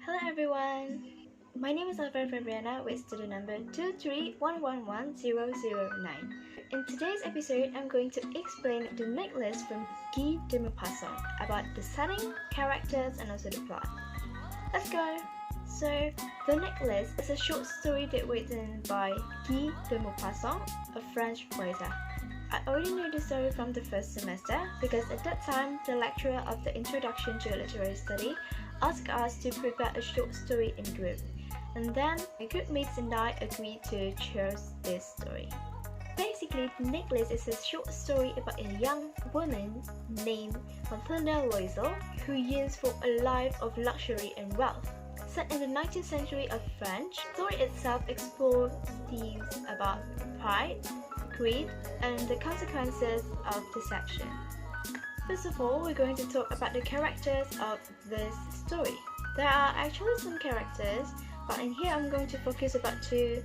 Hello everyone! My name is Alvaro Fabriana with student number 231111009. In today's episode, I'm going to explain the necklace from Guy de Maupassant about the setting, characters, and also the plot. Let's go! So, The Necklace is a short story that written by Guy de Maupassant, a French writer. I already knew the story from the first semester because at that time, the lecturer of the Introduction to Literary Study asked us to prepare a short story in group, and then my group mates and I agreed to choose this story. Basically, The Necklace is a short story about a young woman named Mathilde Loisel who yearns for a life of luxury and wealth. Set in the 19th century of France, the story itself explores themes about pride, greed, and the consequences of deception. First of all, we're going to talk about the characters of this story. There are actually some characters, but in here I'm going to focus about two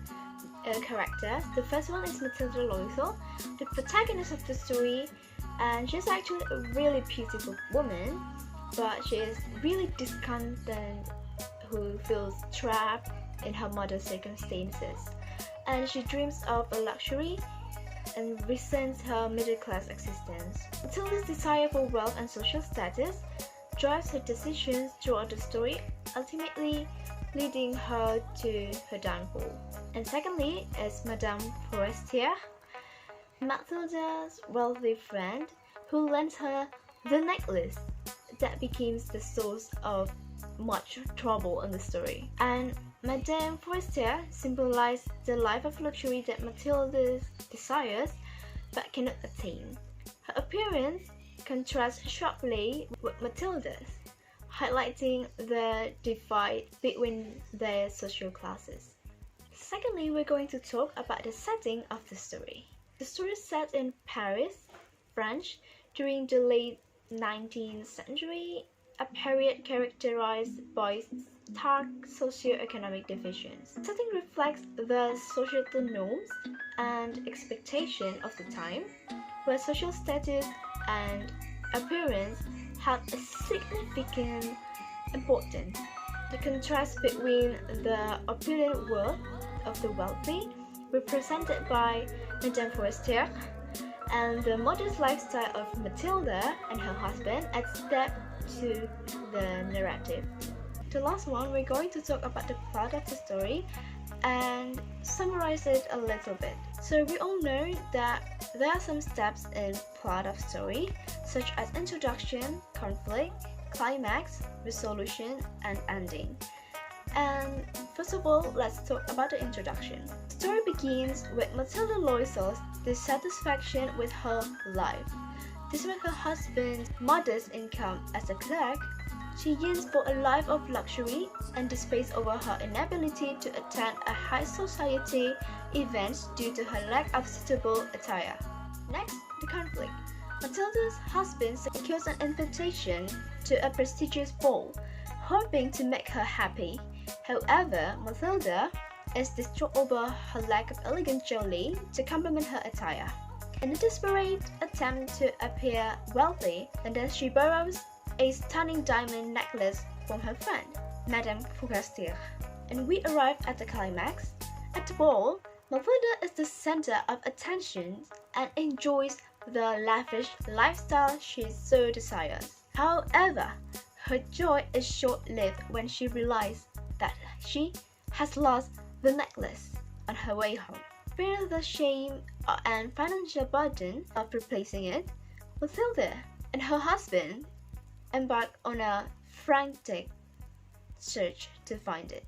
characters. The first one is Mathilde Loisel, the protagonist of the story, and she's actually a really beautiful woman, but she is really discontent who feels trapped in her mother's circumstances, and she dreams of a luxury and resents her middle-class existence. Mathilde's desire for wealth and social status drives her decisions throughout the story, ultimately leading her to her downfall. And secondly is Madame Forestier, Mathilde's wealthy friend who lends her the necklace that becomes the source of much trouble in the story. And Madame Forestier symbolizes the life of luxury that Mathilde desires but cannot attain. Her appearance contrasts sharply with Mathilde's, highlighting the divide between their social classes. Secondly, we're going to talk about the setting of the story. The story is set in Paris, France, during the late 19th century, a period characterized by stark socio-economic divisions. The setting reflects the societal norms and expectations of the time, where social status and appearance had a significant importance. The contrast between the opulent world of the wealthy, represented by Madame Forestier, and the modest lifestyle of Mathilde and her husband adds depth to the narrative. The last one, we're going to talk about the plot of the story and summarize it a little bit. So we all know that there are some steps in plot of story, such as introduction, conflict, climax, resolution, and ending. And first of all, let's talk about the introduction. The story begins with Mathilde Loisel's dissatisfaction with her life. Despite her husband's modest income as a clerk, she yearns for a life of luxury and despairs over her inability to attend a high society events due to her lack of suitable attire. Next, the conflict. Mathilde's husband secures an invitation to a prestigious ball, hoping to make her happy. However, Mathilde is distraught over her lack of elegant jewelry to complement her attire. In a desperate attempt to appear wealthy, and then she borrows a stunning diamond necklace from her friend, Madame Forestier. And we arrive at the climax. At the ball, Mathilde is the center of attention and enjoys the lavish lifestyle she so desires. However, her joy is short-lived when she realizes that she has lost the necklace on her way home. Fearing the shame and financial burden of replacing it, Mathilde and her husband embark on a frantic search to find it.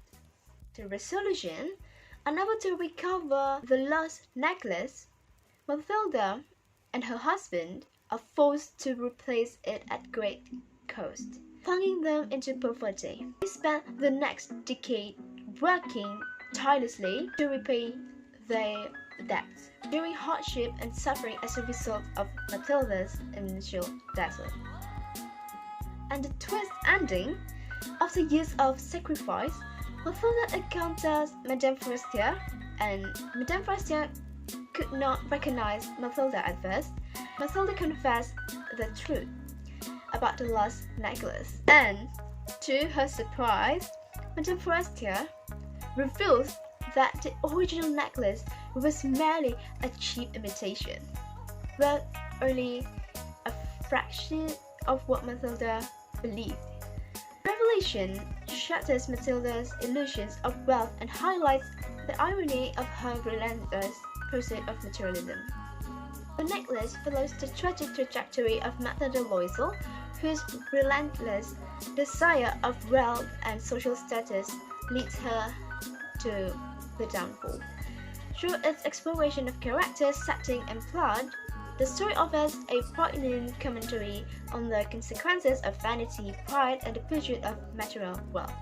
The resolution, unable to recover the lost necklace, Mathilde and her husband are forced to replace it at great cost, plunging them into poverty. They spend the next decade working tirelessly to repay their debts, enduring hardship and suffering as a result of Mathilde's initial desert. And the twist ending, after years of sacrifice, Mathilde encounters Madame Forestier, and Madame Forestier could not recognize Mathilde at first. Mathilde confessed the truth about the lost necklace, and to her surprise, Madame Forestier reveals that the original necklace was merely a cheap imitation, but only a fraction of what Matilda believed. Revelation shatters Matilda's illusions of wealth and highlights the irony of her relentless pursuit of materialism. The necklace follows the tragic trajectory of Matilda Loisel, whose relentless desire of wealth and social status leads her to the downfall. Through its exploration of character, setting, and plot, the story offers a poignant commentary on the consequences of vanity, pride, and the pursuit of material wealth.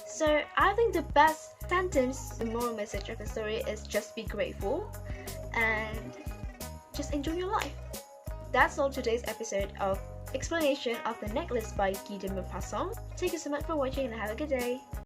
So I think the best sentence, the moral message of the story is just be grateful and just enjoy your life. That's all today's episode of Explanation of the Necklace by Guy de Maupassant. Thank you so much for watching and have a good day.